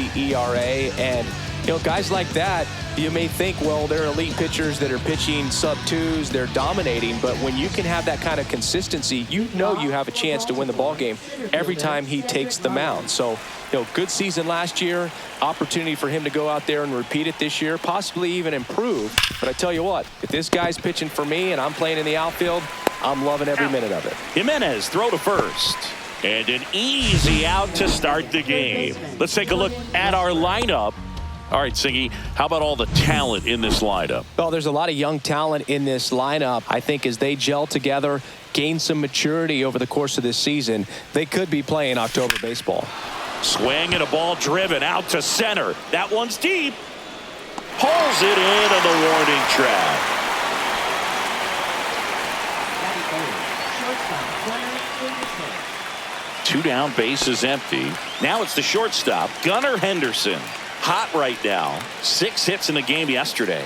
ERA, and guys like that, you may think, well, they're elite pitchers that are pitching sub-2s, they're dominating, but when you can have that kind of consistency, you have a chance to win the ball game every time he takes the mound. So, good season last year, opportunity for him to go out there and repeat it this year, possibly even improve. But I tell you what, if this guy's pitching for me and I'm playing in the outfield, I'm loving every minute of it. Jimenez throw to first. And an easy out to start the game. Let's take a look at our lineup. All right, Singy, how about all the talent in this lineup? Well, there's a lot of young talent in this lineup. I think as they gel together, gain some maturity over the course of this season, they could be playing October baseball. Swing and a ball driven out to center. That one's deep. Pulls it in on the warning track. Two down, base is empty. Now it's the shortstop, Gunnar Henderson. Hot right now. 6 hits in the game yesterday.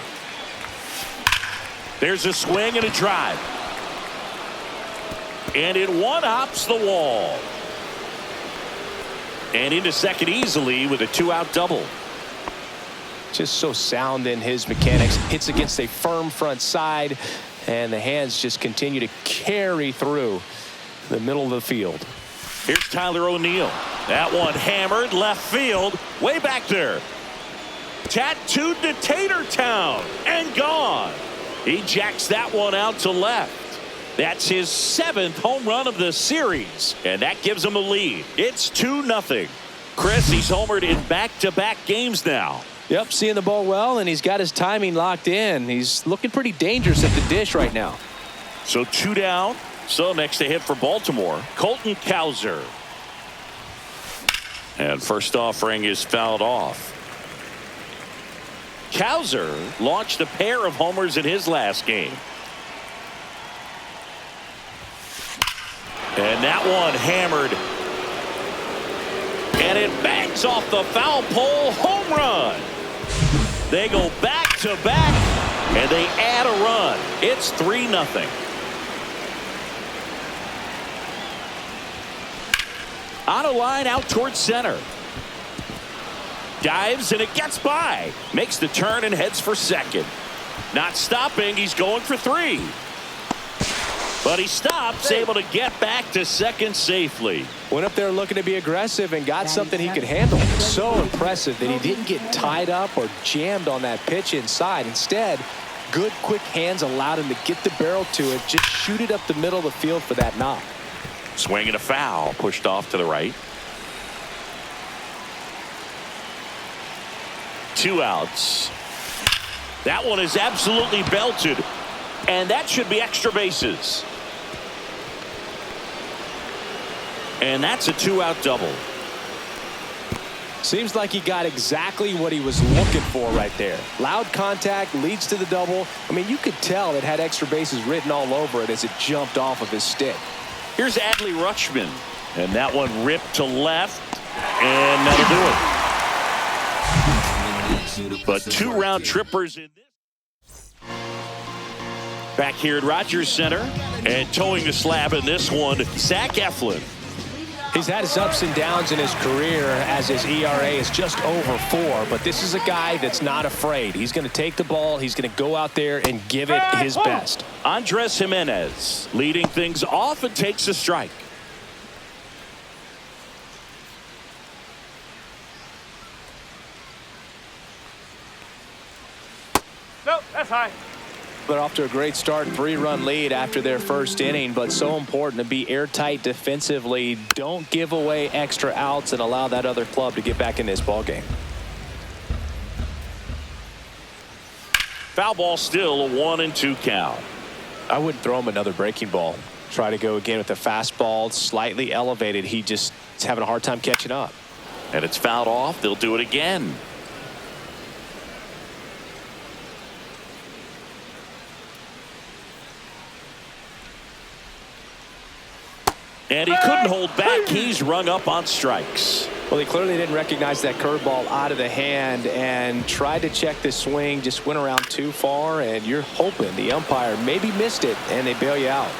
There's a swing and a drive. And it one-hops the wall. And into second easily with a 2-out double. Just so sound in his mechanics. Hits against a firm front side, and the hands just continue to carry through the middle of the field. Here's Tyler O'Neill. That one hammered left field. Way back there. Tattooed to Tatertown and gone. He jacks that one out to left. That's his 7th home run of the series. And that gives him a lead. It's 2-0. Chris, he's homered in back-to-back games now. Yep, seeing the ball well, and he's got his timing locked in. He's looking pretty dangerous at the dish right now. So 2 down. So next to hit for Baltimore, Colton Cowser. And first offering is fouled off. Cowser launched a pair of homers in his last game. And that one hammered. And it bangs off the foul pole. Home run. They go back to back and they add a run. It's 3-0. On a line out towards center. Dives and it gets by. Makes the turn and heads for second. Not stopping. He's going for 3. But he stops, able to get back to second safely. Went up there looking to be aggressive and got something he could handle. So impressive that he didn't get tied up or jammed on that pitch inside. Instead, good quick hands allowed him to get the barrel to it. Just shoot it up the middle of the field for that knock. Swing and a foul, pushed off to the right. 2 outs. That one is absolutely belted, and that should be extra bases. And that's a 2-out double. Seems like he got exactly what he was looking for right there. Loud contact leads to the double. I mean, you could tell it had extra bases written all over it as it jumped off of his stick. Here's Adley Rutschman, and that one ripped to left, and that'll do it. But 2 round trippers in this. Back here at Rogers Center, and towing the slab in this one, Zach Eflin. He's had his ups and downs in his career as his ERA is just over 4, but this is a guy that's not afraid. He's going to take the ball. He's going to go out there and give it his best. Andres Jimenez leading things off and takes a strike. Nope, that's high. They're off to a great start, 3-run lead after their first inning, but so important to be airtight defensively. Don't give away extra outs and allow that other club to get back in this ball game. Foul ball, still a 1-2 count. I wouldn't throw him another breaking ball. Try to go again with the fastball, slightly elevated. He just is having a hard time catching up. And it's fouled off. They'll do it again. And he couldn't hold back. He's rung up on strikes. Well, he clearly didn't recognize that curveball out of the hand and tried to check the swing, just went around too far, and you're hoping the umpire maybe missed it, and they bail you out.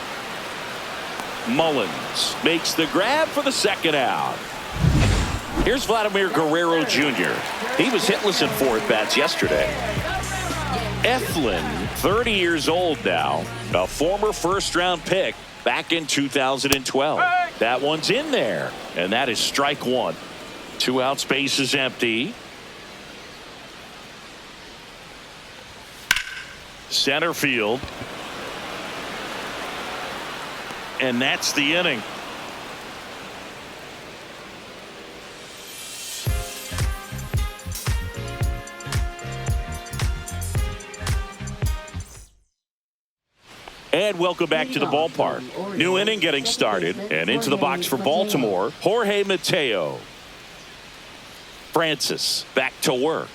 Mullins makes the grab for the second out. Here's Vladimir Guerrero Jr. He was hitless in 4 at-bats yesterday. Eflin, 30 years old now, a former first-round pick back in 2012. That one's in there, and that is strike 1. 2 outs, base is empty. Center field. And that's the inning. And welcome back to the ballpark. New inning getting started, and into the box for Baltimore, Jorge Mateo. Francis back to work.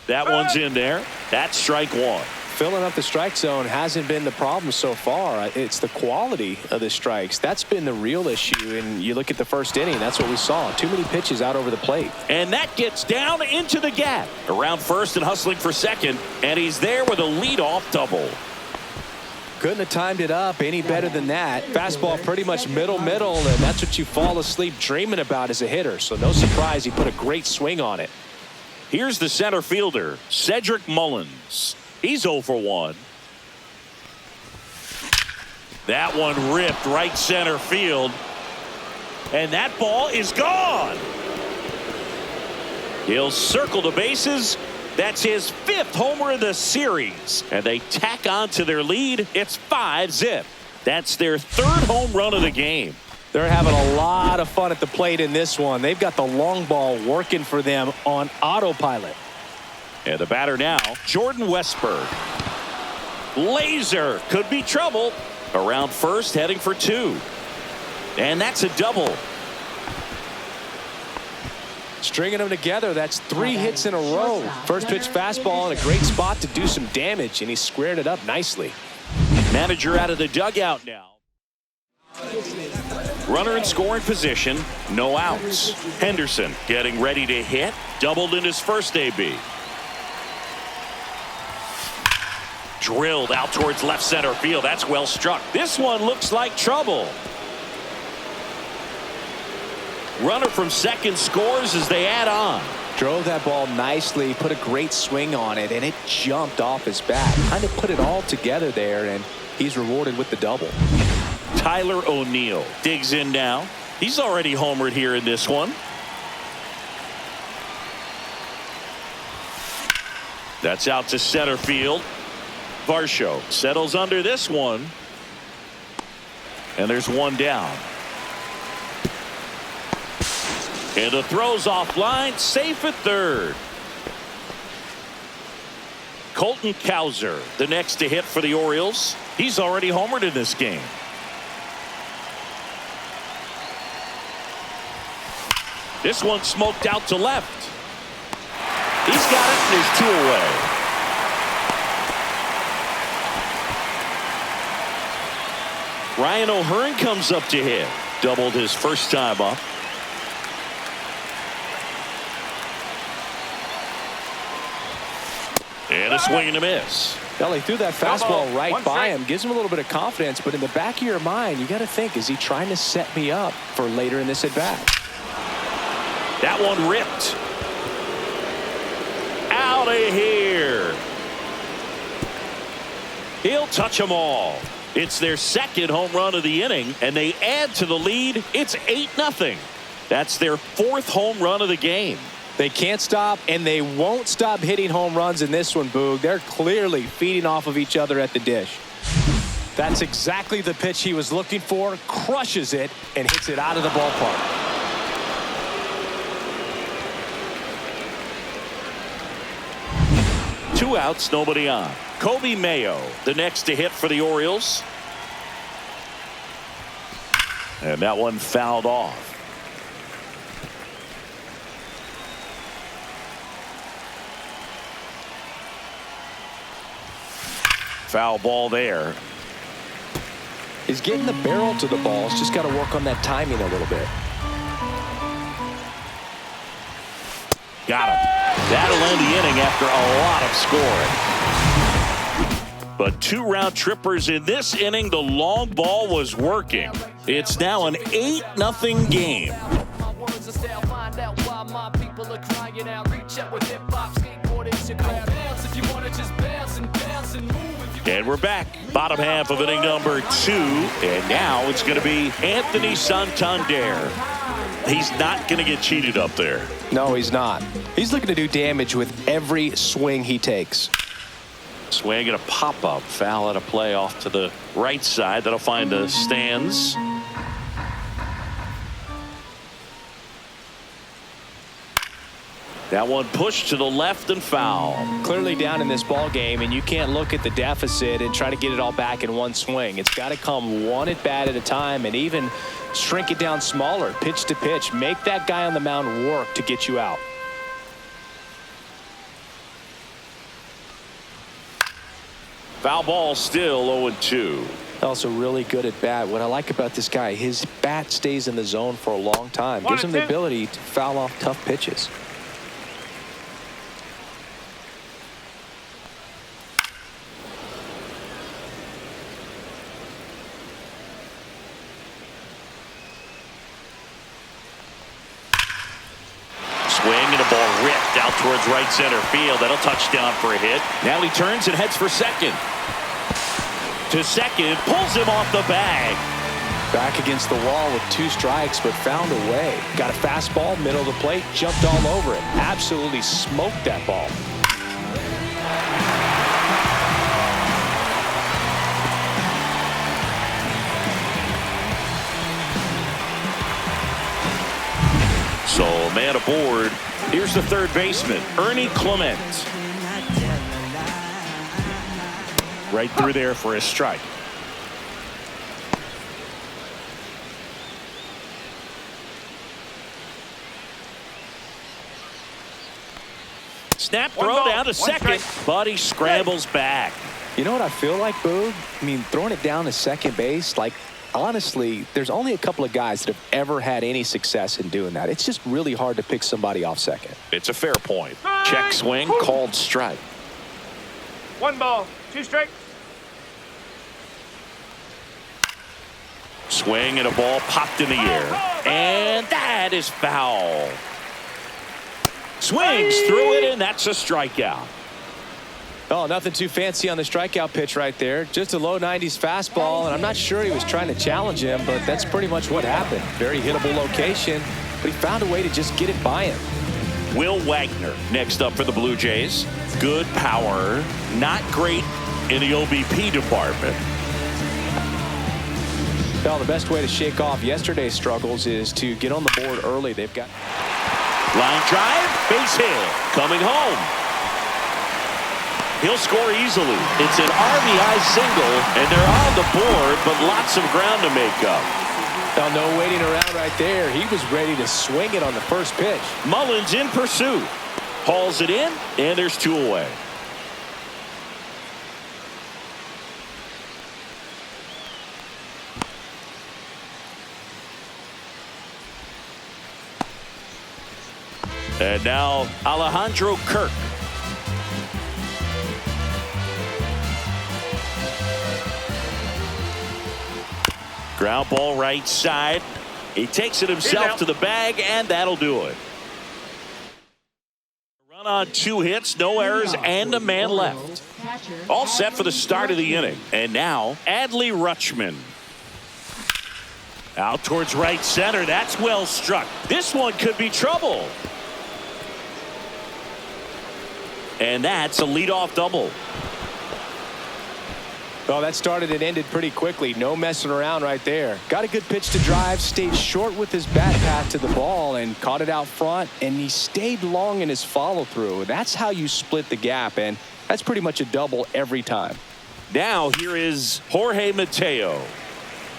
That one's in there. That's strike 1. Filling up the strike zone hasn't been the problem so far. It's the quality of the strikes. That's been the real issue. And you look at the first inning, that's what we saw. Too many pitches out over the plate. And that gets down into the gap. Around first and hustling for second. And he's there with a leadoff double. Couldn't have timed it up any better than that. Fastball pretty much middle, and that's what you fall asleep dreaming about as a hitter. So no surprise he put a great swing on it. Here's the center fielder, Cedric Mullins. He's 0 for 1. That one ripped right center field. And that ball is gone. He'll circle the bases. That's his 5th homer of the series. And they tack on to their lead. It's 5-zip. That's their 3rd home run of the game. They're having a lot of fun at the plate in this one. They've got the long ball working for them on autopilot. And the batter now, Jordan Westburg. Laser could be trouble. Around first, heading for 2. And that's a double. Stringing them together, that's 3 hits in a row. First pitch fastball in a great spot to do some damage, and he squared it up nicely. Manager out of the dugout now. Runner in scoring position, no outs. Henderson getting ready to hit, doubled in his first AB. Drilled out towards left center field. That's well struck. This one looks like trouble. Runner from second scores as they add on. Drove that ball nicely, put a great swing on it, and it jumped off his bat. Kind of put it all together there, and he's rewarded with the double. Tyler O'Neill digs in now. He's already homered here in this one. That's out to center field. Varsho settles under this one. And there's one down. And the throw's offline, safe at third. Colton Cowser, the next to hit for the Orioles. He's already homered in this game. This one smoked out to left. He's got it, and there's 2 away. Ryan O'Hearn comes up to hit. Doubled his first time up. And a swing and a miss. Well, he threw that fastball right by him. Gives him a little bit of confidence, but in the back of your mind, you got to think, is he trying to set me up for later in this at-bat? That one ripped. Out of here. He'll touch them all. It's their 2nd home run of the inning, and they add to the lead. It's 8-0. That's their 4th home run of the game. They can't stop, and they won't stop hitting home runs in this one, Boog. They're clearly feeding off of each other at the dish. That's exactly the pitch he was looking for. Crushes it and hits it out of the ballpark. Two outs, nobody on. Kobe Mayo, the next to hit for the Orioles. And that one fouled off. Foul ball there. He's getting the barrel to the ball. He's just got to work on that timing a little bit. Got him. That'll end the inning after a lot of scoring. But 2 round trippers in this inning. The long ball was working. It's now an 8-0 game. my people are crying out. Reach out with hip-hop, skateboarding's your crowd. Bounce if you wanna just bounce and move. And we're back. Bottom half of inning number 2. And now it's going to be Anthony Santander. He's not going to get cheated up there. No, he's not. He's looking to do damage with every swing he takes. Swing and a pop-up. Foul at a play off to the right side. That'll find the stands. That one pushed to the left and foul. Clearly down in this ball game, and you can't look at the deficit and try to get it all back in one swing. It's got to come one at bat at a time, and even shrink it down smaller, pitch to pitch. Make that guy on the mound work to get you out. Foul ball, still 0-2. Also really good at bat. What I like about this guy, his bat stays in the zone for a long time. Gives him the ability to foul off tough pitches. Swing and a ball ripped out towards right center field. That'll touch down for a hit. Now he turns and heads for second. To second, pulls him off the bag. Back against the wall with 2 strikes, but found a way. Got a fastball, middle of the plate, jumped all over it. Absolutely smoked that ball. So, man aboard. Here's the third baseman, Ernie Clement. Right through there for a strike. Snap throw down to second, but he scrambles back. You know what I feel like, Boog? I mean, throwing it down to second base, like, honestly, there's only a couple of guys that have ever had any success in doing that. It's just really hard to pick somebody off second. It's a fair point. Check swing, called strike. 1 ball, 2 strikes. Swing and a ball popped in the air. And that is foul. Swings through it, and that's a strikeout. Oh, nothing too fancy on the strikeout pitch right there. Just a low 90s fastball, and I'm not sure he was trying to challenge him, but that's pretty much what happened. Very hittable location, but he found a way to just get it by him. Will Wagner next up for the Blue Jays. Good power, not great in the OBP department. Well, the best way to shake off yesterday's struggles is to get on the board early. They've got Line drive, base hit, coming home. He'll score easily. It's an RBI single, and they're on the board, but lots of ground to make up. Well, no waiting around right there. He was ready to swing it on the first pitch. Mullins in pursuit. Hauls it in, and there's 2 away. And now Alejandro Kirk. Ground ball right side. He takes it himself to the bag, and that'll do it. Run on 2 hits, no errors, and a man left. All set for the start of the inning. And now Adley Rutschman. Out towards right center. That's well struck. This one could be trouble. And that's a leadoff double. Well, that started and ended pretty quickly. No messing around right there. Got a good pitch to drive, stayed short with his bat path to the ball and caught it out front, and he stayed long in his follow-through. That's how you split the gap, and that's pretty much a double every time. Now here is Jorge Mateo.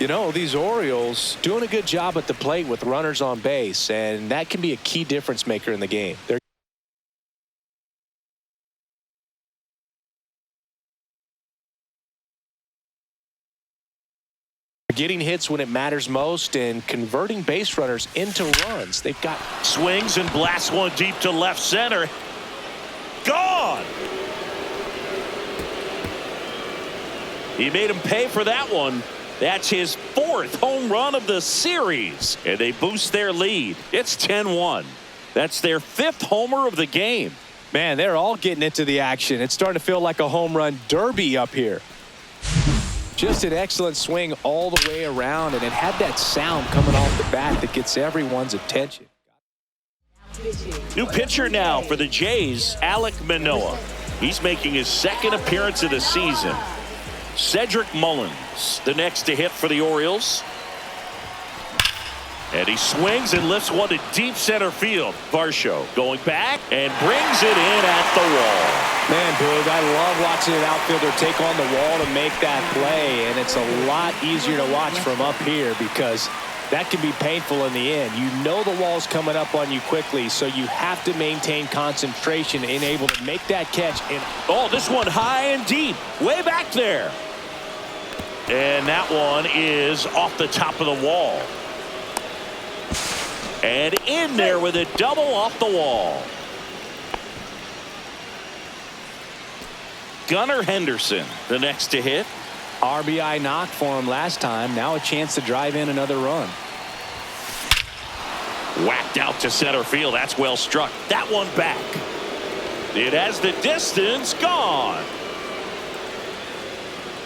You know, these Orioles doing a good job at the plate with runners on base, and that can be a key difference maker in the game. They're getting hits when it matters most and converting base runners into runs. They've got swings and blasts one deep to left center. Gone. He made him pay for that one. That's his 4th home run of the series, and they boost their lead. It's 10-1. That's their 5th homer of the game. Man, they're all getting into the action. It's starting to feel like a home run derby up here. Just an excellent swing all the way around, and it had that sound coming off the bat that gets everyone's attention. New pitcher now for the Jays, Alek Manoah. He's making his 2nd appearance of the season. Cedric Mullins, the next to hit for the Orioles. And he swings and lifts one to deep center field. Varsho going back and brings it in at the wall. Man, Boog, I love watching an outfielder take on the wall to make that play, and it's a lot easier to watch from up here because that can be painful in the end. You know the wall's coming up on you quickly, so you have to maintain concentration and able to make that catch. Oh, this one high and deep, way back there. And that one is off the top of the wall. And in there with a double off the wall. Gunnar Henderson, the next to hit. RBI knock for him last time. Now a chance to drive in another run. Whacked out to center field. That's well struck. That one back. It has the distance gone.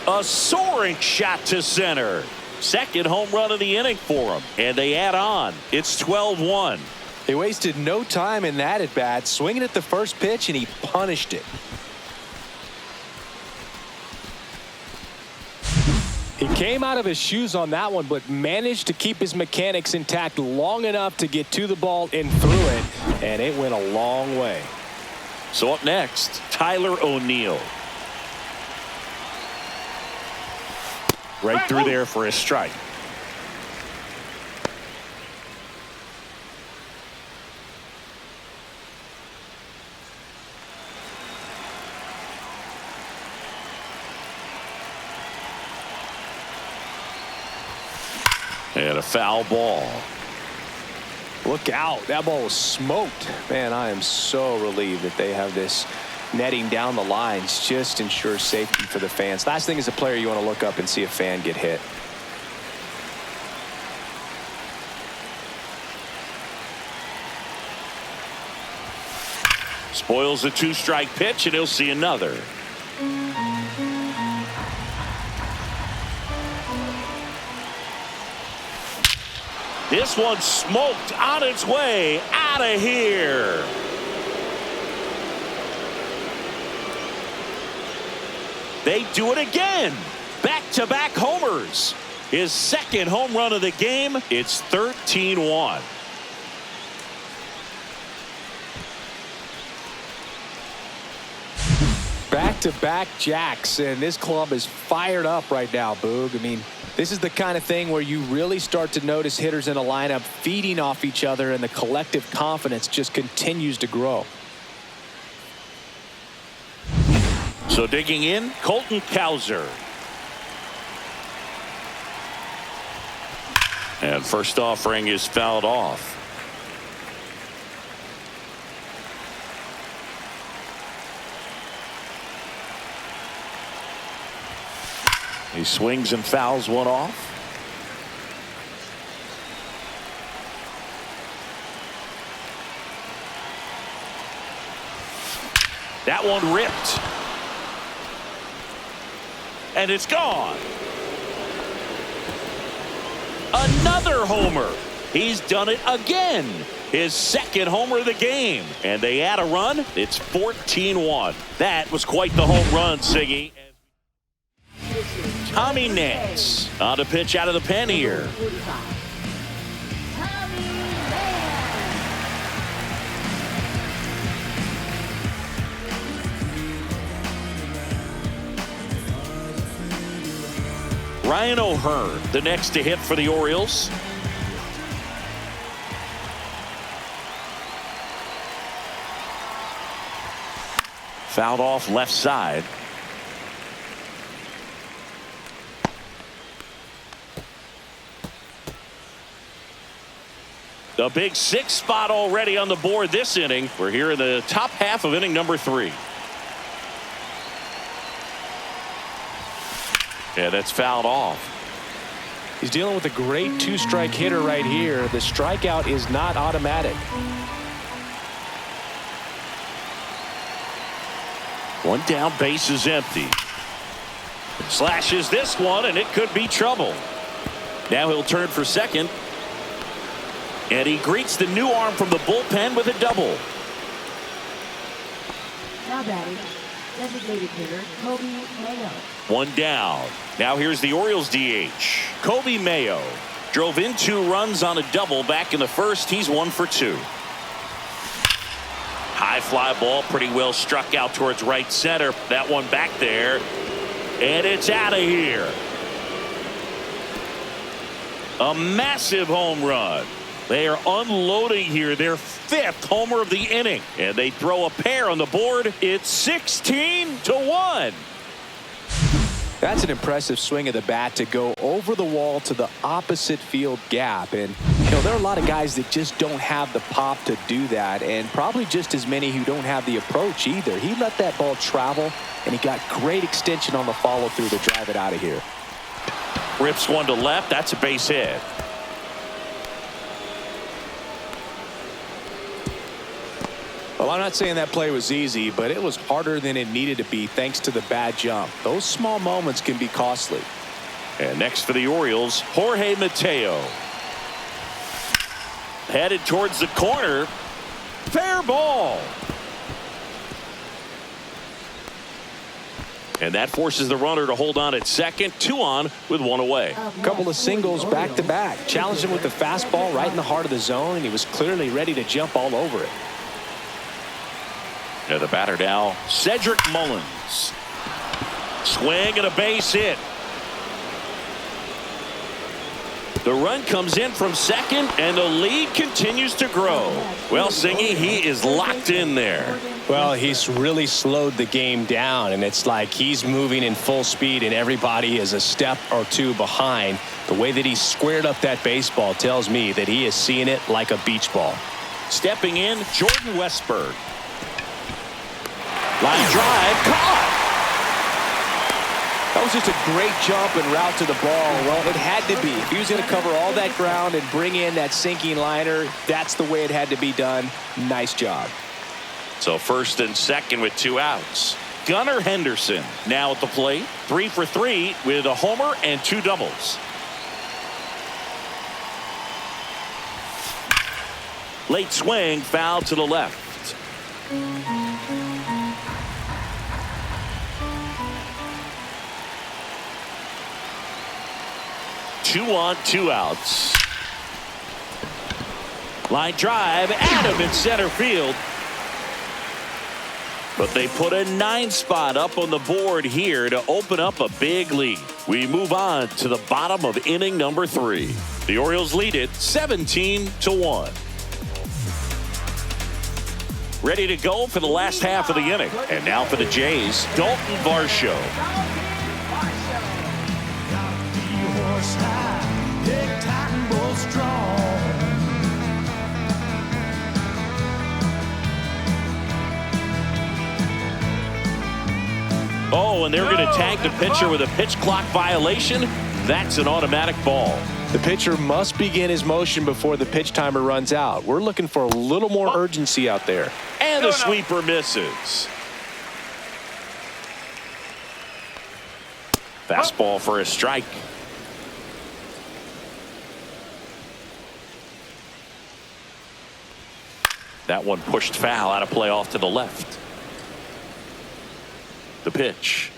A soaring shot to center. 2nd home run of the inning for him. And they add on. It's 12-1. They wasted no time in that at bat, swinging at the first pitch, and he punished it. He came out of his shoes on that one, but managed to keep his mechanics intact long enough to get to the ball and through it, and it went a long way. So up next, Tyler O'Neill. Right through there for a strike. And a foul ball. Look out. That ball was smoked. Man, I am so relieved that they have this netting down the lines. Just ensures safety for the fans. Last thing as a player, you want to look up and see a fan get hit. Spoils a 2-strike pitch, and he'll see another. This one smoked on its way out of here. They do it again. Back-to-back homers. His 2nd home run of the game. It's 13-1. Back-to-back jacks, and this club is fired up right now, Boog. I mean, this is the kind of thing where you really start to notice hitters in a lineup feeding off each other, and the collective confidence just continues to grow. So digging in, Colton Cowser. And first offering is fouled off. He swings and fouls one off. That one ripped. And it's gone. Another homer. He's done it again. His 2nd homer of the game. And they add a run. It's 14-1. That was quite the home run, Siggy. Tommy Nance on a pitch out of the pen here. Ryan O'Hearn, the next to hit for the Orioles. Fouled off left side. The big 6th spot already on the board this inning. We're here in the top half of inning number 3. Yeah, that's fouled off. He's dealing with a great 2-strike hitter right here. The strikeout is not automatic. One down, base is empty. Slashes this one, and it could be trouble. Now he'll turn for second. And he greets the new arm from the bullpen with a double. Now batting, designated hitter Kobe Mayo. One down. Now here's the Orioles DH, Kobe Mayo. Drove in 2 runs on a double back in the first. He's 1 for 2. High fly ball, pretty well struck out towards right center. That one back there, and it's out of here. A massive home run. They are unloading here, their 5th homer of the inning, and they throw a pair on the board. It's 16-1. That's an impressive swing of the bat to go over the wall to the opposite field gap. And, there are a lot of guys that just don't have the pop to do that, and probably just as many who don't have the approach either. He let that ball travel, and he got great extension on the follow-through to drive it out of here. Rips one to left. That's a base hit. Well, I'm not saying that play was easy, but it was harder than it needed to be thanks to the bad jump. Those small moments can be costly. And next for the Orioles, Jorge Mateo. Headed towards the corner. Fair ball. And that forces the runner to hold on at second. 2 on with 1 away. A couple of singles back-to-back. Challenged him with the fastball right in the heart of the zone, and he was clearly ready to jump all over it. And the batter now, Cedric Mullins. Swing and a base hit. The run comes in from second, and the lead continues to grow. Well, Singy, he is locked in there. Well, he's really slowed the game down, and it's like he's moving in full speed, and everybody is a step or 2 behind. The way that he squared up that baseball tells me that he is seeing it like a beach ball. Stepping in, Jordan Westburg. Line drive, caught. That was just a great jump and route to the ball. Well, it had to be. If he was going to cover all that ground and bring in that sinking liner, that's the way it had to be done. Nice job. So first and second with 2 outs. Gunnar Henderson now at the plate. 3 for 3 with a homer and 2 doubles. Late swing, foul to the left. 2 on, 2 outs. Line drive, Adam in center field. But they put a 9 spot up on the board here to open up a big lead. We move on to the bottom of inning number 3. The Orioles lead it 17-1. Ready to go for the last half of the inning. And now for the Jays, Dalton Varsho. Oh, and they're going to tag the pitcher with a pitch clock violation. That's an automatic ball. The pitcher must begin his motion before the pitch timer runs out. We're looking for a little more urgency out there. And the sweeper misses. Fastball for a strike. That one pushed foul, out of play off to the left. The pitch.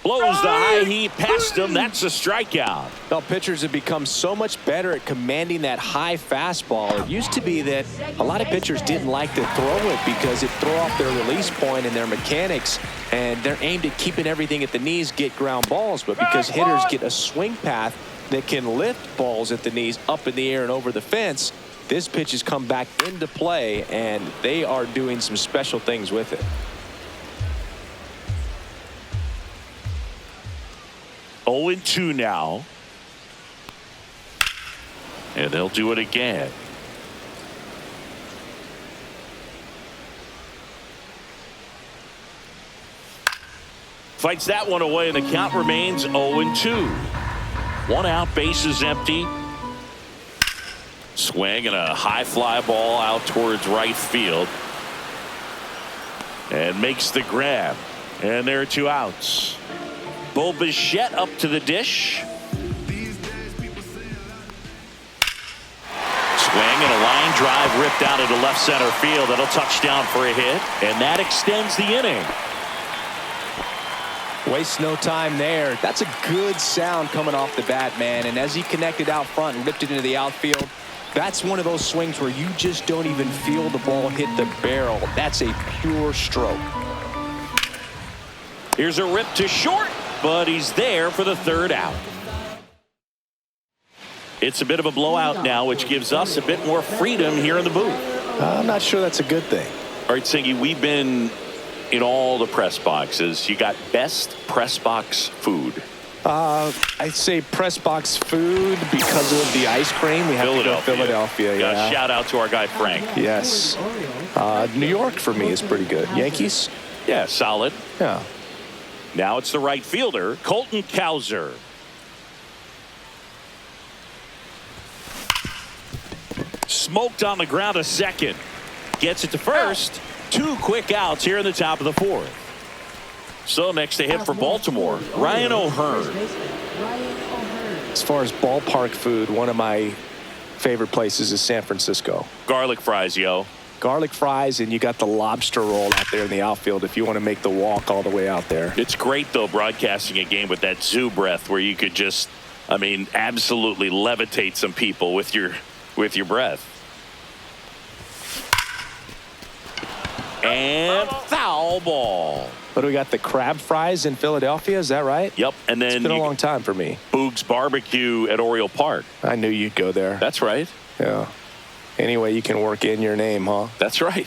Blows the high heat past him. That's a strikeout. Well, pitchers have become so much better at commanding that high fastball. It used to be that a lot of pitchers didn't like to throw it because it threw off their release point and their mechanics, and they're aimed at keeping everything at the knees, get ground balls. But because hitters get a swing path that can lift balls at the knees up in the air and over the fence, this pitch has come back into play, and they are doing some special things with it. 0-2 now. And they'll do it again. Fights that one away, and the count remains 0-2. 1 out, base is empty. Swing and a high fly ball out towards right field. and makes the grab. And there are 2 outs. Bo Bichette up to the dish. Swing and a line drive ripped out into left center field. That'll touch down for a hit, and that extends the inning. Waste no time there. That's a good sound coming off the bat, man. And as he connected out front and ripped it into the outfield, that's one of those swings where you just don't even feel the ball hit the barrel. That's a pure stroke. Here's a rip to short, but he's there for the 3rd out. It's a bit of a blowout now, which gives us a bit more freedom here in the booth. I'm not sure that's a good thing. All right, Singy, we've been in all the press boxes. You got best press box food. I'd say press box food because of the ice cream. We have to go Philadelphia. Yeah. Shout out to our guy Frank. Yes. New York for me is pretty good. Yankees? Yeah, solid. Yeah. Now it's the right fielder, Colton Cowser. Smoked on the ground to second. Gets it to first. 2 quick outs here in the top of the 4th. So next to hit for Baltimore, Ryan O'Hearn. As far as ballpark food, one of my favorite places is San Francisco. Garlic fries, yo. Garlic fries, and you got the lobster roll out there in the outfield if you want to make the walk all the way out there. It's great, though, broadcasting a game with that zoo breath where you could just, I mean, absolutely levitate some people with your breath. And foul ball. But we got the crab fries in Philadelphia, is that right? Yep, and then it's been a long time for me. Boog's Barbecue at Oriole Park. I knew you'd go there. That's right. Yeah. Anyway, you can work in your name, huh? That's right.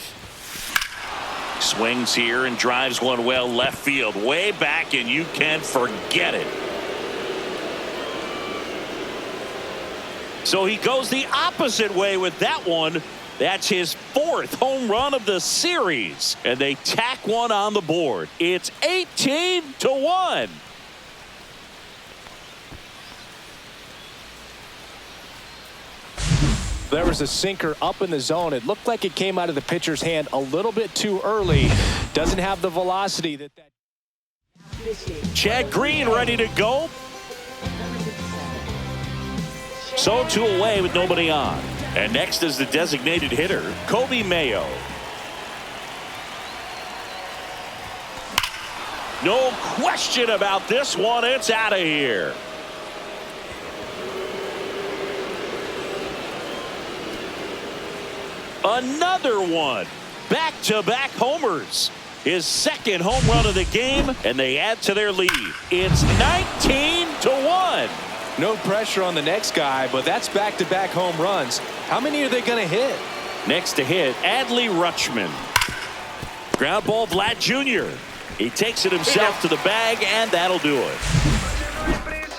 Swings here and drives one well left field, way back, and you can forget it. So he goes the opposite way with that one. That's his 4th home run of the series, and they tack one on the board. It's 18-1. There was a sinker up in the zone. It looked like it came out of the pitcher's hand a little bit too early. Doesn't have the velocity that. Chad Green ready to go. So 2 away with nobody on. And next is the designated hitter, Kobe Mayo. No question about this one. It's out of here. Another one. Back-to-back homers. His 2nd home run of the game, and they add to their lead. It's 19-1. No pressure on the next guy, but that's back-to-back home runs. How many are they going to hit? Next to hit, Adley Rutschman. Ground ball, Vlad Jr. He takes it himself to the bag, and that'll do it.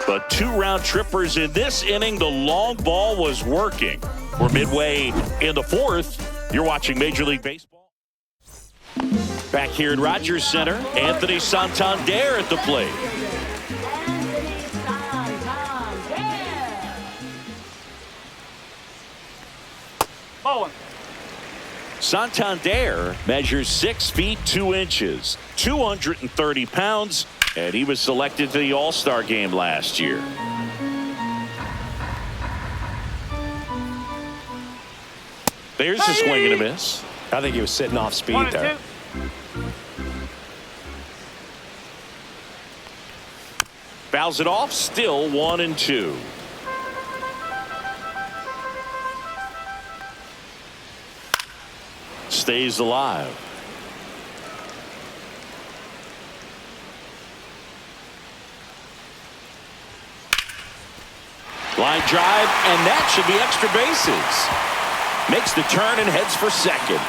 But 2 round trippers in this inning. The long ball was working. We're midway in the 4th. You're watching Major League Baseball. Back here at Rogers Center, Anthony Santander at the plate. Santander measures 6 feet 2 inches, 230 pounds, and he was selected to the All-Star game last year. There's a swing and a miss. I think he was sitting off speed there. 1-2. Fouls it off, still 1-2. Stays alive. Line drive, and that should be extra bases. Makes the turn and heads for second.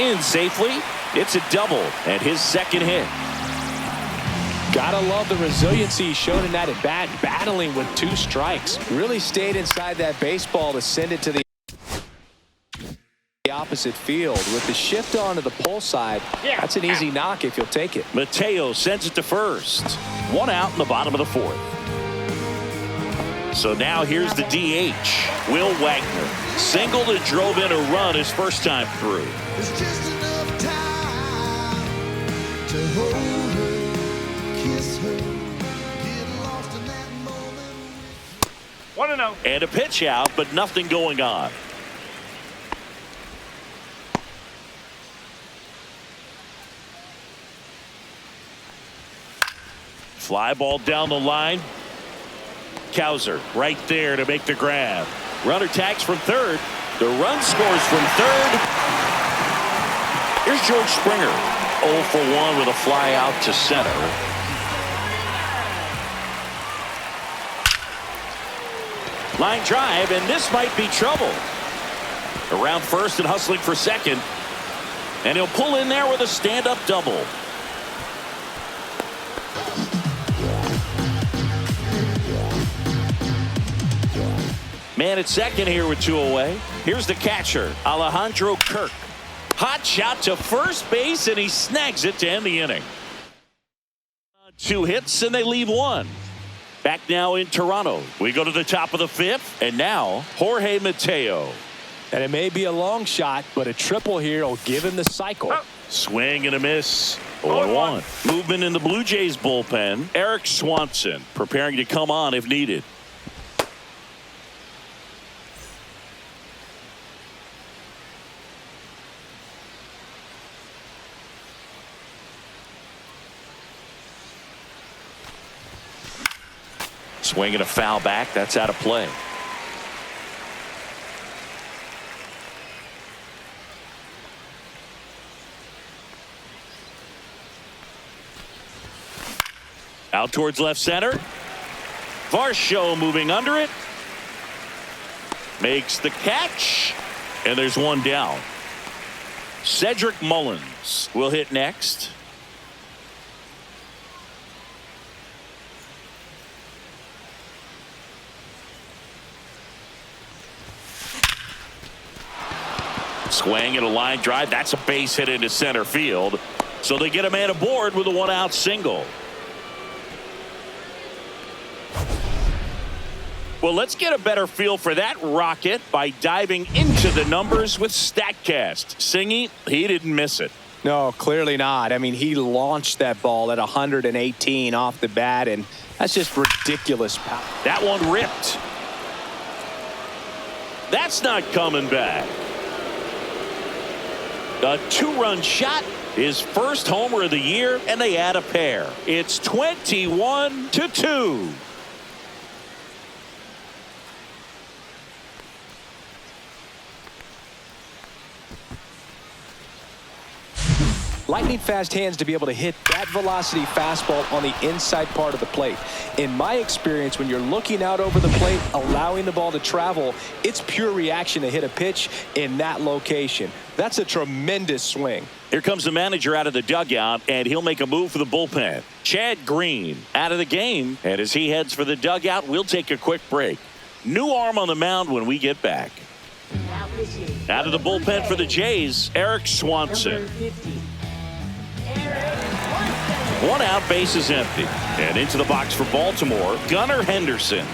In safely. It's a double and his 2nd hit. Gotta love the resiliency shown in that at bat, battling with 2 strikes. Really stayed inside that baseball to send it to the opposite field. With the shift onto the pull side, that's an easy knock if you'll take it. Mateo sends it to first. 1 out in the bottom of the 4th. So now here's the DH, Will Wagner. Single that drove in a run his first time through. It's just enough time to hold her, kiss her, get lost in that moment. 1-0. And a pitch out, but nothing going on. Fly ball down the line. Kowser right there to make the grab. Runner tags from third. The run scores from third. Here's George Springer. 0 for 1 with a fly out to center. Line drive, and this might be trouble. Around first and hustling for second. And he'll pull in there with a stand-up double. Man at second here with 2 away. Here's the catcher, Alejandro Kirk. Hot shot to first base, and he snags it to end the inning. 2 hits, and they leave 1. Back now in Toronto. We go to the top of the 5th, and now Jorge Mateo. And it may be a long shot, but a triple here will give him the cycle. Swing and a miss. 0-1. Movement in the Blue Jays bullpen. Eric Swanson preparing to come on if needed. Swing and a foul back. That's out of play. Out towards left center. Varsho moving under it. Makes the catch. And there's 1 down. Cedric Mullins will hit next. Swing and a line drive. That's a base hit into center field. So they get a man aboard with a 1-out single. Well, let's get a better feel for that rocket by diving into the numbers with StatCast. Singy, he didn't miss it. No, clearly not. I mean, he launched that ball at 118 off the bat, and that's just ridiculous power. That one ripped. That's not coming back. A 2-run shot, his first homer of the year, and they add a pair. It's 21-2. Lightning fast hands to be able to hit that velocity fastball on the inside part of the plate. In my experience, when you're looking out over the plate, allowing the ball to travel, it's pure reaction to hit a pitch in that location. That's a tremendous swing. Here comes the manager out of the dugout, and he'll make a move for the bullpen. Chad Green out of the game, and as he heads for the dugout, we'll take a quick break. New arm on the mound when we get back. Out of the bullpen for the Jays, Eric Swanson. 1 out, base is empty. And into the box for Baltimore, Gunnar Henderson.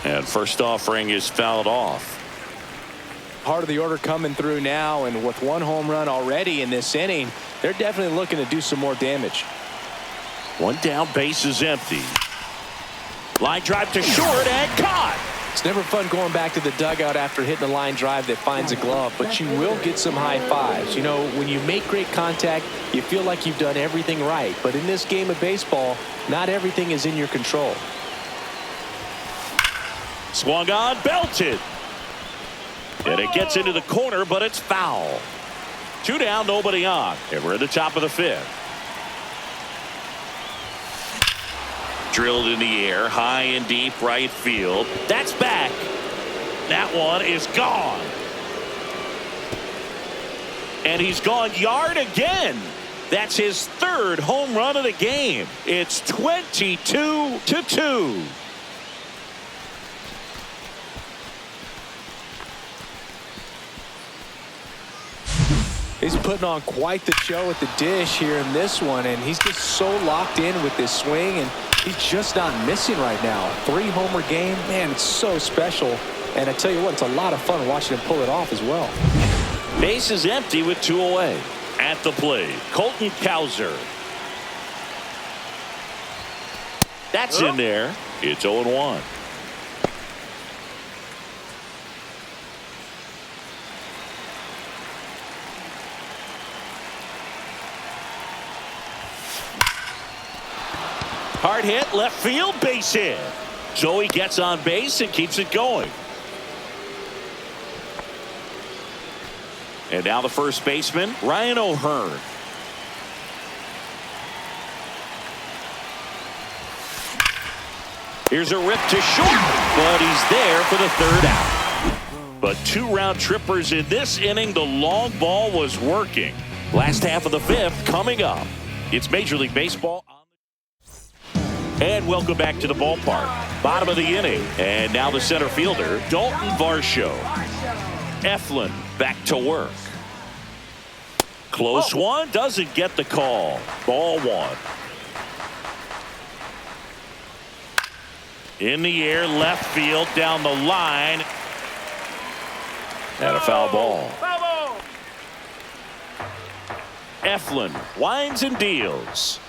And first offering is fouled off. Heart of the order coming through now, and with 1 home run already in this inning, they're definitely looking to do some more damage. 1 down, base is empty. Line drive to short and caught. It's never fun going back to the dugout after hitting a line drive that finds a glove, but you will get some high fives. You know, when you make great contact, you feel like you've done everything right. But in this game of baseball, not everything is in your control. Swung on, belted. And it gets into the corner, but it's foul. 2 down, nobody on. And we're at the top of the 5th. Drilled in the air, high and deep right field. That's back. That one is gone. And he's gone yard again. That's his 3rd home run of the game. It's 22-2. He's putting on quite the show at the dish here in this one, and he's just so locked in with this swing, and he's just not missing right now. 3-homer game, man, it's so special And I tell you what, it's a lot of fun watching him pull it off as well. Base is empty with 2 away. At the plate, Colton Cowser. That's in there. It's 0-1. Hard hit, left field, base hit. So he gets on base and keeps it going. And now the first baseman, Ryan O'Hearn. Here's a rip to short, but he's there for the 3rd out. But 2 round trippers in this inning. The long ball was working. Last half of the 5th coming up. It's Major League Baseball. And welcome back to the ballpark. Bottom of the inning. And now the center fielder, Dalton Varsho. Eflin back to work. Close one, doesn't get the call. Ball 1. In the air, left field, down the line. And a foul ball. Eflin winds and deals.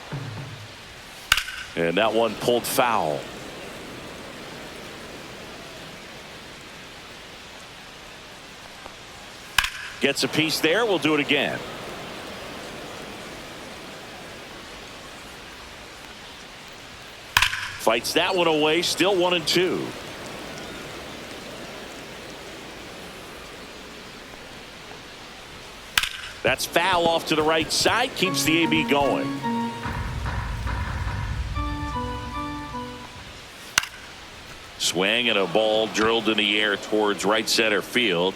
And that one pulled foul. Gets a piece there. We'll do it again. Fights that one away. Still 1-2. That's foul off to the right side. Keeps the AB going. Swing and a ball drilled in the air towards right center field.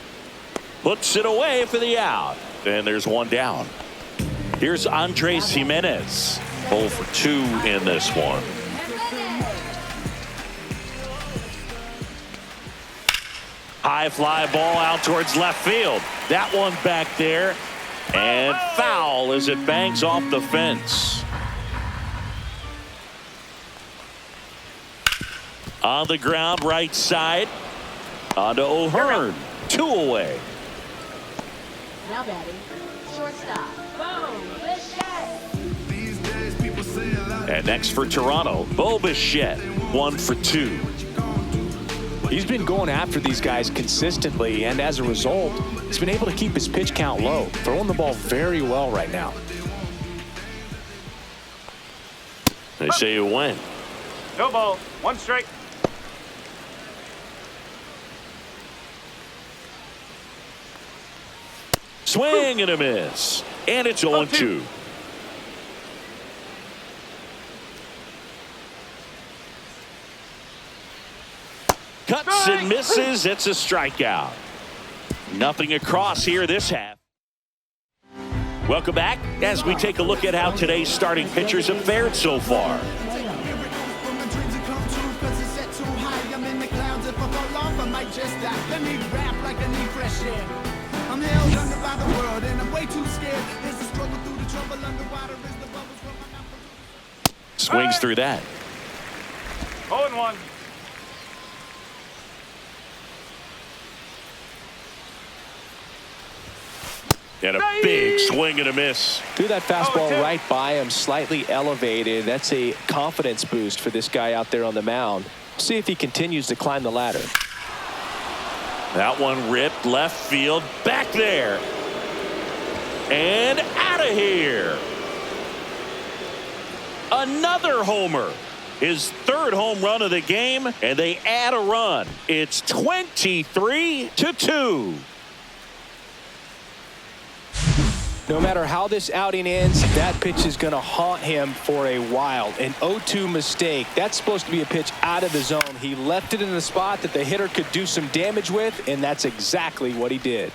Puts it away for the out. And there's one down. Here's Andres Jimenez. 0 for 2 in this one. High fly ball out towards left field. That one back there. And foul as it bangs off the fence. On the ground, right side. On to O'Hearn. 2 away. Now batting, shortstop. Boom, Bichette. And next for Toronto, Bo Bichette. 1 for 2. He's been going after these guys consistently, and as a result, he's been able to keep his pitch count low, throwing the ball very well right now. They say you win. No ball. 1 strike. Swing and a miss. And it's 0-2. Cuts and misses. It's a strikeout. Nothing across here this half. Welcome back as we take a look at how today's starting pitchers have fared so far. I'm held under by the world and I'm way too scared. There's a struggle through the trouble underwater as the bubbles from my mouth. Swings through that. 0-1. And a big swing and a miss. Threw that fastball right by him, slightly elevated. That's a confidence boost for this guy out there on the mound. See if he continues to climb the ladder. That one ripped left field, back there. And out of here. Another homer. His 3rd home run of the game, and they add a run. It's 23-2. No matter how this outing ends, that pitch is going to haunt him for a while. An 0-2 mistake. That's supposed to be a pitch out of the zone. He left it in a spot that the hitter could do some damage with, and that's exactly what he did.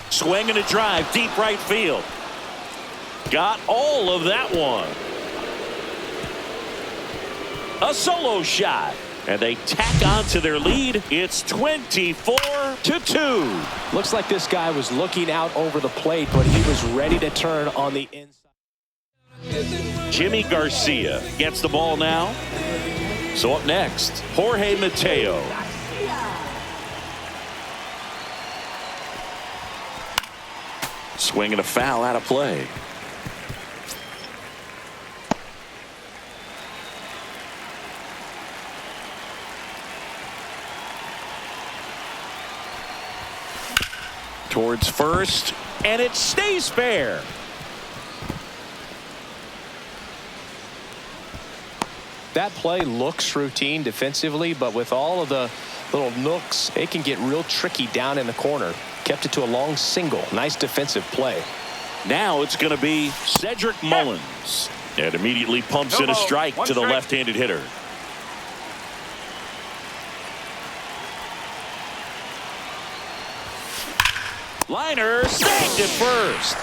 Swing and a drive, deep right field. Got all of that one. A solo shot. And they tack on to their lead. It's 24-2. Looks like this guy was looking out over the plate, but he was ready to turn on the inside. Jimmy Garcia gets the ball now. So up next, Jorge Mateo. Swinging a foul out of play. Towards first, and it stays fair. That play looks routine defensively, but with all of the little nooks, it can get real tricky down in the corner. Kept it to a long single. Nice defensive play. Now it's going to be Cedric Mullins. And immediately pumps in a strike to the left-handed hitter. Liner snagged at first.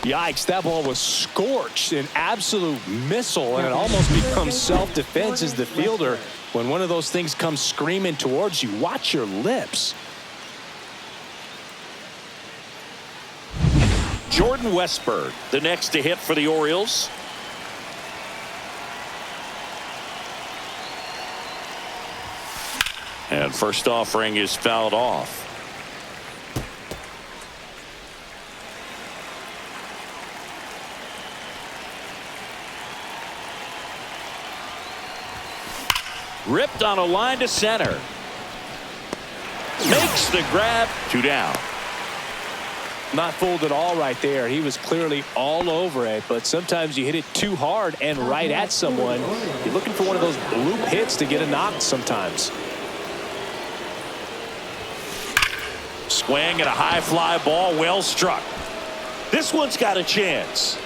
Yikes, that ball was scorched, an absolute missile, and it almost becomes self-defense as the fielder. When one of those things comes screaming towards you, watch your lips. Jordan Westburg, the next to hit for the Orioles. And first offering is fouled off. Ripped on a line to center. Makes the grab. 2 down. Not fooled at all right there. He was clearly all over it, but sometimes you hit it too hard and right at someone. You're looking for one of those bloop hits to get a knock sometimes. Swing at a high fly ball, well struck. This one's got a chance.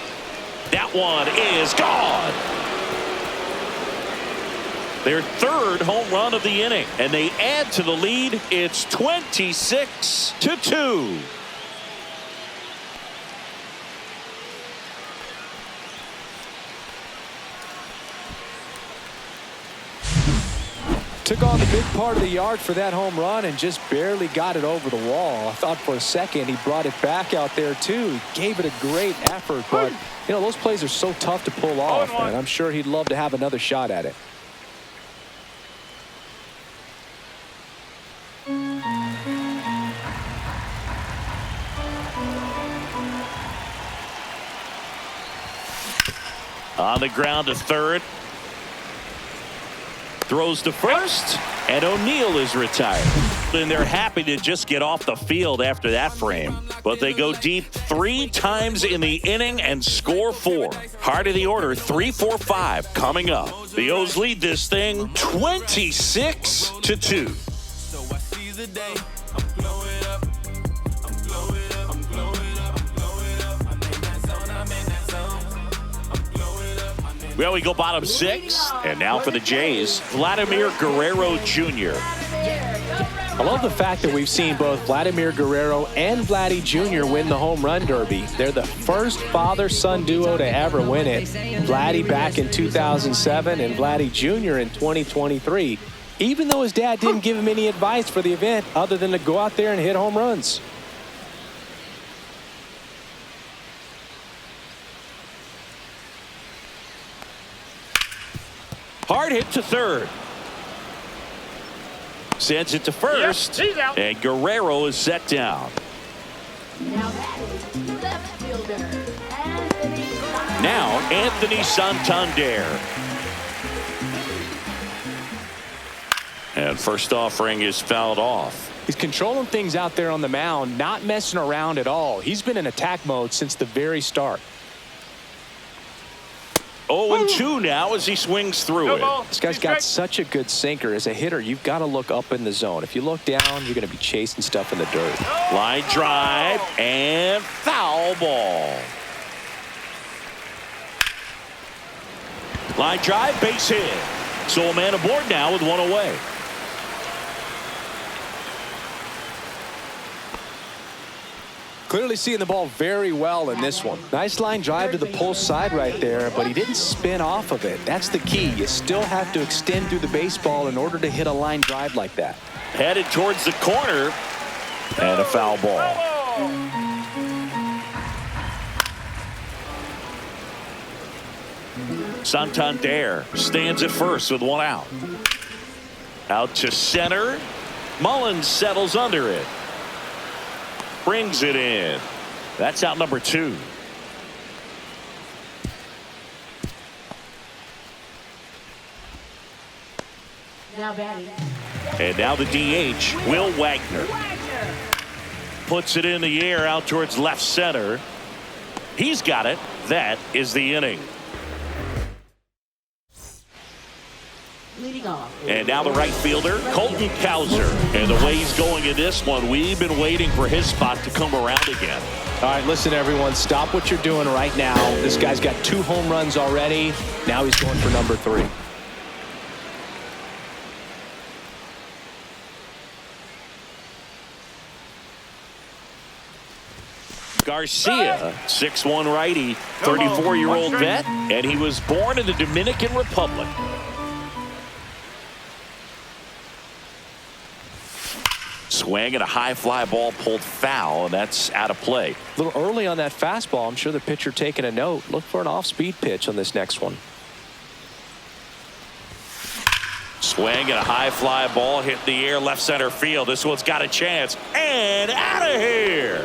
That one is gone. Their third home run of the inning, and they add to the lead. It's 26-2. Took on the big part of the yard for that home run and just barely got it over the wall. I thought for a second he brought it back out there too. He gave it a great effort, but you know, those plays are so tough to pull off, and I'm sure he'd love to have another shot at it. On the ground to third. Throws to first, and O'Neill is retired. And they're happy to just get off the field after that frame. But they go deep 3 times in the inning and score 4. Heart of the order, 3-4-5 coming up. The O's lead this thing 26-2. Well, we go bottom 6, and now for the Jays, Vladimir Guerrero Jr. I love the fact that we've seen both Vladimir Guerrero and Vladdy Jr. win the home run derby. They're the first father-son duo to ever win it. Vladdy back in 2007 and Vladdy Jr. in 2023, even though his dad didn't give him any advice for the event other than to go out there and hit home runs. Hard hit to third. Sends it to first. Yep, he's out. And Guerrero is set down. Now that is left fielder, Anthony. Now Anthony Santander. And first offering is fouled off. He's controlling things out there on the mound, not messing around at all. He's been in attack mode since the very start. 0-2 now as he swings through it. This guy's got such a good sinker. As a hitter, you've got to look up in the zone. If you look down, you're going to be chasing stuff in the dirt. Line drive and foul ball. Line drive, base hit. So a man aboard now with 1 away. Clearly seeing the ball very well in this one. Nice line drive to the pull side right there, but he didn't spin off of it. That's the key. You still have to extend through the baseball in order to hit a line drive like that. Headed towards the corner, and a foul ball. Santander stands at first with one out. Out to center. Mullins settles under it. Brings it in. That's out number 2. Now batting. And now the DH, Will Wagner. Puts it in the air out towards left center. He's got it. That is the inning. Leading off. And now the right fielder, Colton Cowser. And the way he's going in this one, we've been waiting for his spot to come around again. All right, listen, everyone. Stop what you're doing right now. This guy's got 2 home runs already. Now he's going for number 3. Garcia, 6'1" righty, 34-year-old vet, and he was born in the Dominican Republic. Swing and a high fly ball pulled foul, and that's out of play. A little early on that fastball. I'm sure the pitcher taking a note. Look for an off-speed pitch on this next one. Swing and a high fly ball hit the air left center field. This one's got a chance, and out of here.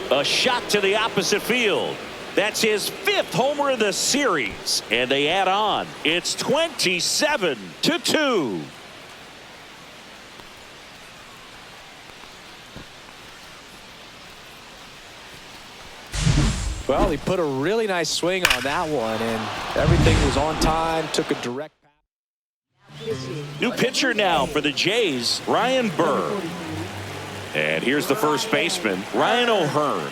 A shot to the opposite field. That's his 5th homer of the series, and they add on. It's 27-2. Well, he put a really nice swing on that one, and everything was on time, took a direct pass. New pitcher now for the Jays, Ryan Burr. And here's the first baseman, Ryan O'Hearn.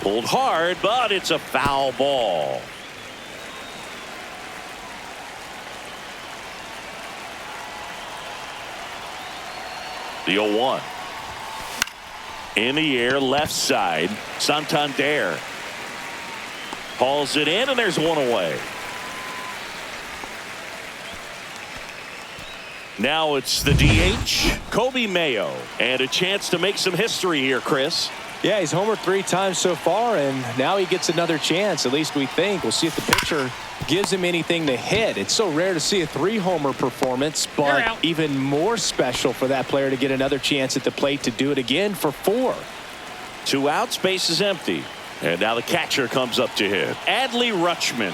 Pulled hard, but it's a foul ball. The 0-1. In the air, left side. Santander hauls it in, and there's one away. Now it's the DH, Kobe Mayo, and a chance to make some history here, Chris. Yeah, he's homered 3 times so far, and now he gets another chance. At least we think. We'll see if the pitcher gives him anything to hit. It's so rare to see a 3-homer performance, but even more special for that player to get another chance at the plate to do it again for 4. 2 outs, base is empty. And now the catcher comes up to hit. Adley Rutschman.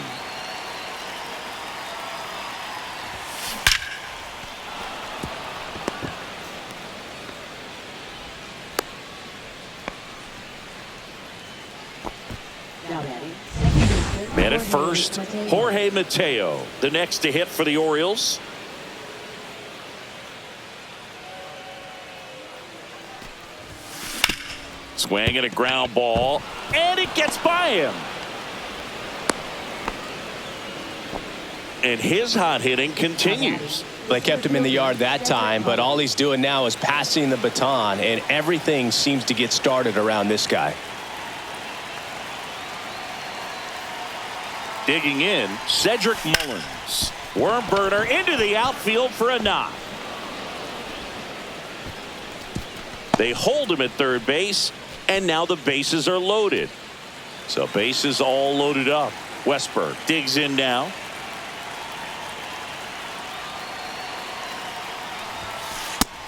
Man at first, Jorge Mateo, the next to hit for the Orioles. Swing and a ground ball, and it gets by him. And his hot hitting continues. They kept him in the yard that time, but all he's doing now is passing the baton, and everything seems to get started around this guy. Digging in, Cedric Mullins. Worm burner into the outfield for a knock. They hold him at third base, and now the bases are loaded. So bases all loaded up. Westberg digs in now.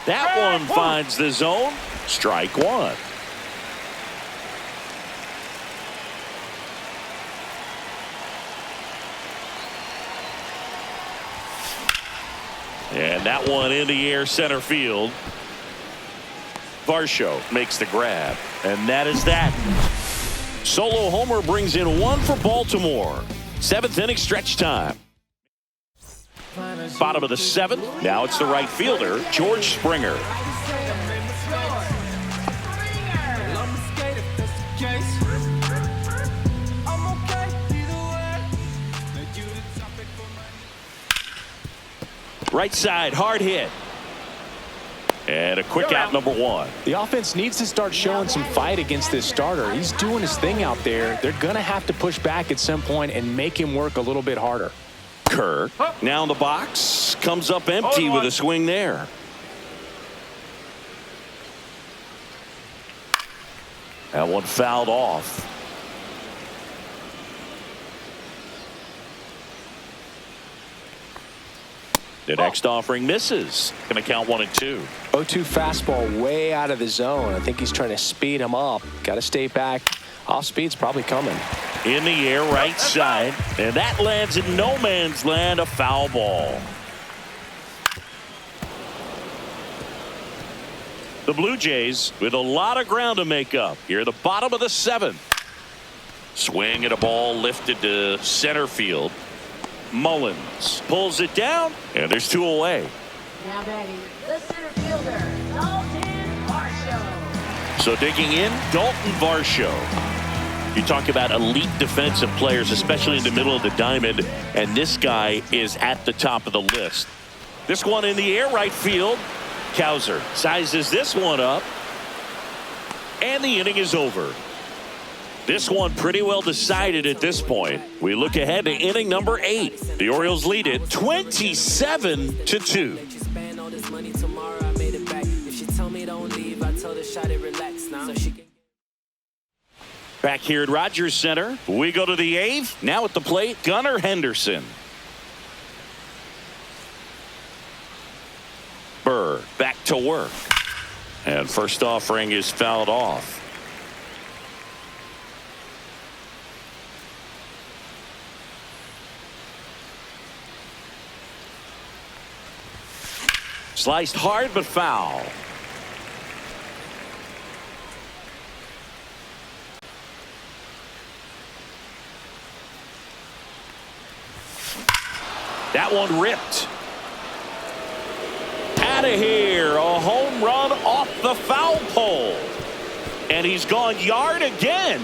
That one finds the zone. Strike 1. And that one in the air center field. Varsho makes the grab. And that is that. Solo homer brings in 1 for Baltimore. 7th inning stretch time. Bottom of the 7th. Now it's the right fielder, George Springer. Right side, hard hit. And a quick out, number 1. The offense needs to start showing some fight against this starter. He's doing his thing out there. They're going to have to push back at some point and make him work a little bit harder. Kerr now in the box, comes up empty with a swing there. That one fouled off. The next offering misses. Going to count 1-2. 0-2 fastball way out of the zone. I think he's trying to speed him up. Got to stay back. Off speed's probably coming. In the air, right side. And that lands in no man's land, a foul ball. The Blue Jays with a lot of ground to make up here at the bottom of the 7th. Swing at a ball lifted to center field. Mullins pulls it down, and there's 2 away. Now batting, the center fielder, Dalton Varsho. So digging in, Dalton Varsho. You talk about elite defensive players, especially in the middle of the diamond, and this guy is at the top of the list. This one in the air, right field. Cowser sizes this one up, and the inning is over. This one pretty well decided at this point. We look ahead to inning number 8. The Orioles lead it 27-2. Back here at Rogers Center, we go to the 8th. Now at the plate, Gunnar Henderson. Burr back to work. And first offering is fouled off. Sliced hard but foul. That one ripped. Out of here. A home run off the foul pole. And he's gone yard again.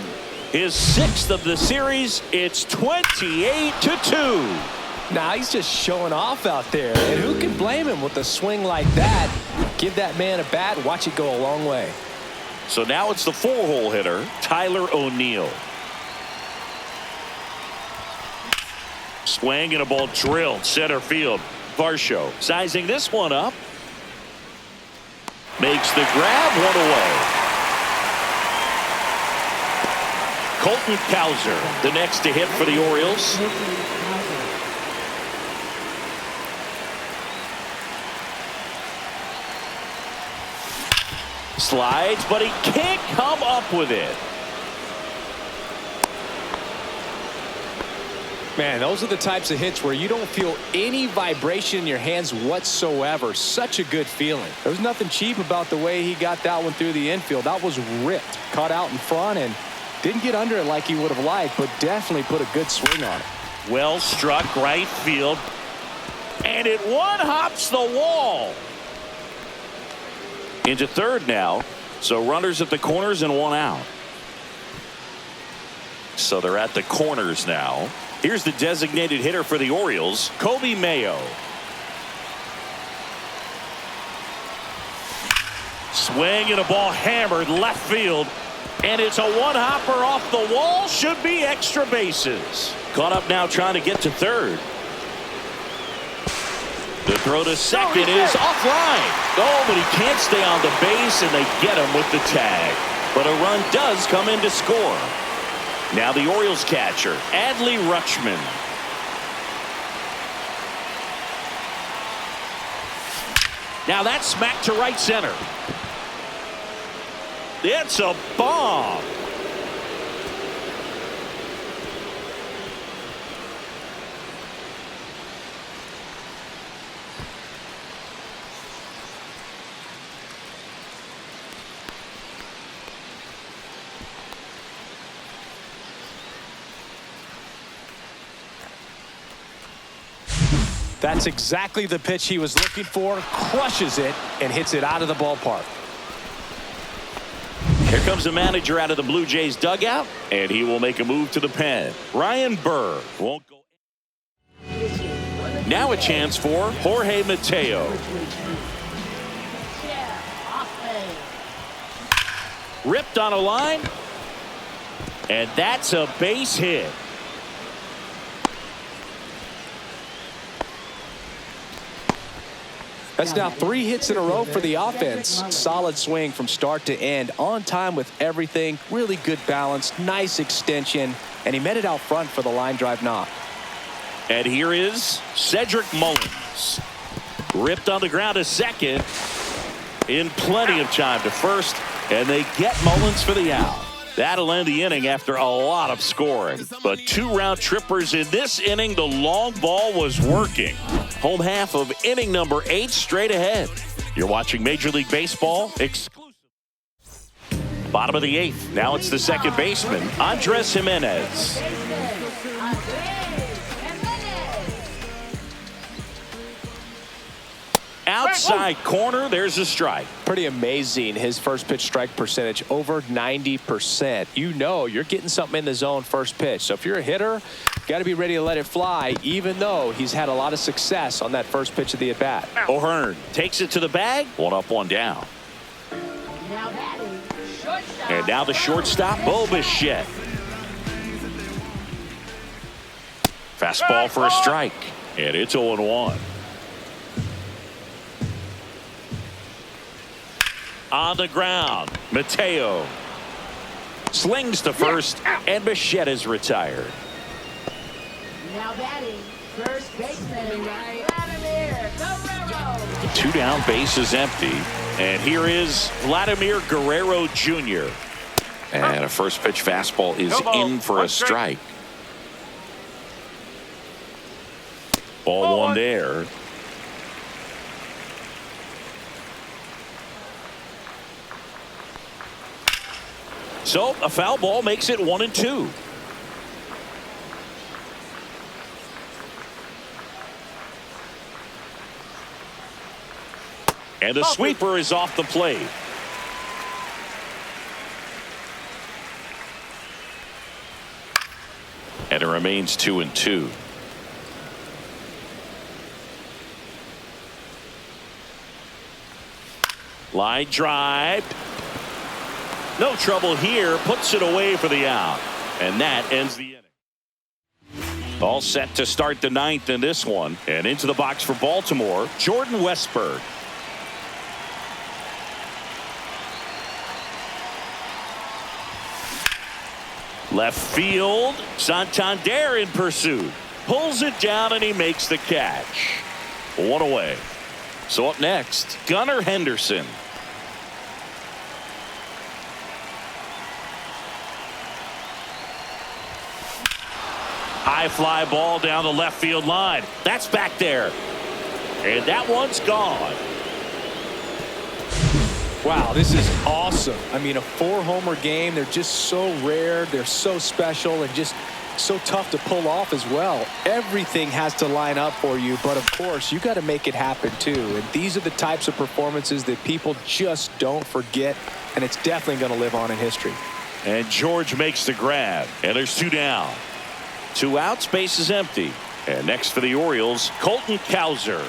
His 6th of the series. It's 28-2. Now he's just showing off out there. And who can blame him with a swing like that? Give that man a bat, watch it go a long way. So now it's the 4-hole hitter, Tyler O'Neill. Swing and a ball drilled center field. Varsho sizing this one up. Makes the grab, one away. Colton Cowser, the next to hit for the Orioles. Slides, but he can't come up with it. Man, those are the types of hits where you don't feel any vibration in your hands whatsoever. Such a good feeling. There was nothing cheap about the way he got that one through the infield. That was ripped, caught out in front, and didn't get under it like he would have liked, but definitely put a good swing on it. Well struck right field, and it one-hops the wall. Into third now, so runners at the corners and one out. So they're at the corners now. Here's the designated hitter for the Orioles, Kobe Mayo. Swing and a ball hammered left field, and it's a one-hopper off the wall. Should be extra bases. Caught up now trying to get to third. The throw to second is offline. Oh, but he can't stay on the base, and they get him with the tag. But a run does come in to score. Now the Orioles catcher, Adley Rutschman. Now that's smacked to right center. It's a bomb. That's exactly the pitch he was looking for. Crushes it and hits it out of the ballpark. Here comes the manager out of the Blue Jays dugout, and he will make a move to the pen. Ryan Burr won't go. Now a chance for Jorge Mateo. Ripped on a line. And that's a base hit. That's now 3 hits in a row for the offense. Solid swing from start to end. On time with everything. Really good balance. Nice extension. And he met it out front for the line drive knock. And here is Cedric Mullins. Ripped on the ground to second. In plenty of time to first. And they get Mullins for the out. That'll end the inning after a lot of scoring. But 2 round trippers in this inning. The long ball was working. Home half of inning number 8 straight ahead. You're watching Major League Baseball exclusive. Bottom of the 8th. Now it's the second baseman, Andres Jimenez. Outside corner, there's a strike. Pretty amazing. His first pitch strike percentage over 90%. You know you're getting something in the zone first pitch. So if you're a hitter, got to be ready to let it fly, even though he's had a lot of success on that first pitch of the at-bat. O'Hearn takes it to the bag. 1 up, 1 down. And now the shortstop, Bo Bichette. Fastball for a strike. And it's 0-1. On the ground, Mateo slings to first, and Bichette is retired. Now batting, first baseman, Vladimir Guerrero. 2 down, base is empty. And here is Vladimir Guerrero Jr. And a first pitch fastball is in for a strike. Ball 1 there. So a foul ball makes it 1-2. And the sweeper is off the plate. And it remains 2-2. Line drive. No trouble here. Puts it away for the out. And that ends the inning. All set to start the 9th in this one. And into the box for Baltimore, Jordan Westburg. Left field. Santander in pursuit. Pulls it down and he makes the catch. 1 away. So up next, Gunnar Henderson. High fly ball down the left field line. That's back there. And that one's gone. Wow, this is awesome. I mean, a 4-homer game. They're just so rare. They're so special and just so tough to pull off as well. Everything has to line up for you, but of course, you got to make it happen too. And these are the types of performances that people just don't forget, and it's definitely going to live on in history. And George makes the grab, and there's 2 down. 2 outs, base is empty. And next for the Orioles, Colton Cowser.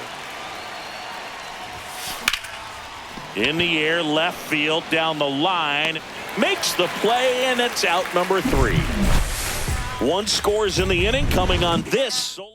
In the air, left field, down the line. Makes the play, and it's out number 3. 1 scores in the inning, coming on this solo.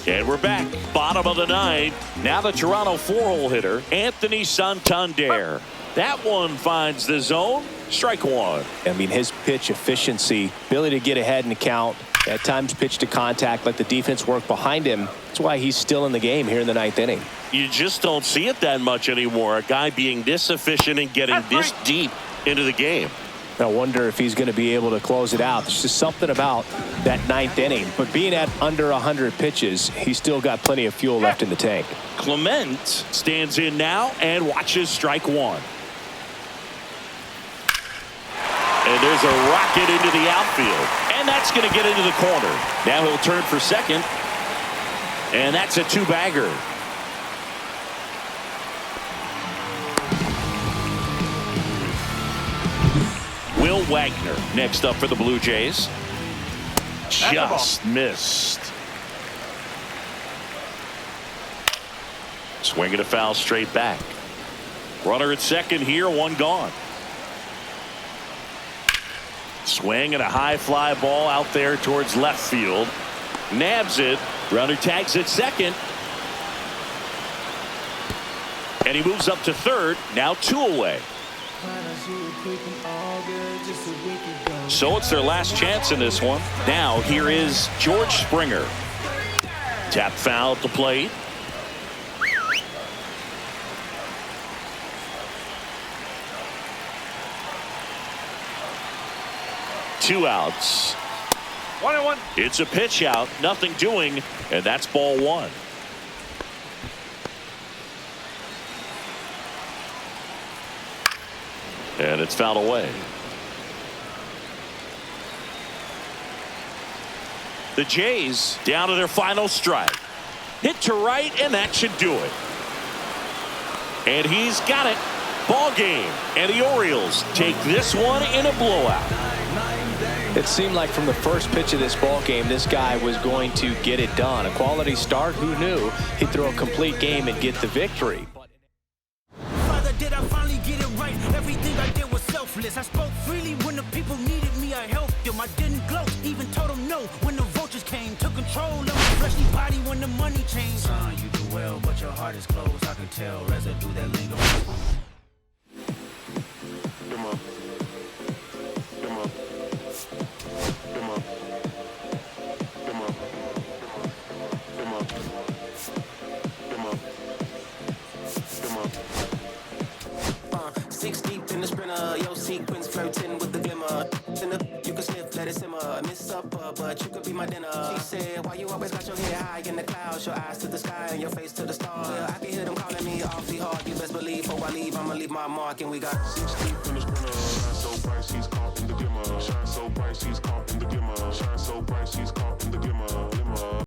And we're back. Bottom of the 9th. Now the Toronto 4-hole hitter, Anthony Santander. That one finds the zone. Strike 1. I mean, his pitch efficiency, ability to get ahead in the count, at times pitch to contact, let the defense work behind him. That's why he's still in the game here in the 9th inning. You just don't see it that much anymore. A guy being this efficient and getting this deep into the game. I wonder if he's going to be able to close it out. There's just something about that 9th inning. But being at under 100 pitches, he's still got plenty of fuel left in the tank. Clement stands in now and watches strike 1. And there's a rocket into the outfield. And that's going to get into the corner. Now he'll turn for second. And that's a 2-bagger. Will Wagner next up for the Blue Jays. Just missed. Swinging a foul straight back. Runner at second here, 1 gone. Swing and a high fly ball out there towards left field. Nabs it. Runner tags at second. And he moves up to third. Now 2 away. So it's their last chance in this one. Now here is George Springer. Tap foul at the plate. Two outs. 1-1. It's a pitch out, nothing doing, and that's ball one. And it's fouled away. The Jays down to their final strike. Hit to right, and that should do it. And he's got it. Ball game. And the Orioles take this one in a blowout. It seemed like from the first pitch of this ball game, this guy was going to get it done. A quality start. Who knew he'd throw a complete game and get the victory? Father, did I finally get it right? Everything I did was selfless. I spoke freely when the people needed me. I helped them. I didn't gloat, even told them no when the vultures came. Took control of my fleshly body when the money changed. Son, you do well, but your heart is closed. I can tell residue that linger. Come on. Come on. Come on. Come on. Come on. Come on. Come on. 6 deep in the sprinter, yo sequence floating with the glimmer. You can sniff, let it simmer. Miss supper, but you could be my dinner. She said, why you always got your head high in the clouds, your eyes to the sky and your face to the stars? Yeah, I can hear them calling me awfully hard. You best believe before I leave, I'ma leave my mark, and we got 6 deep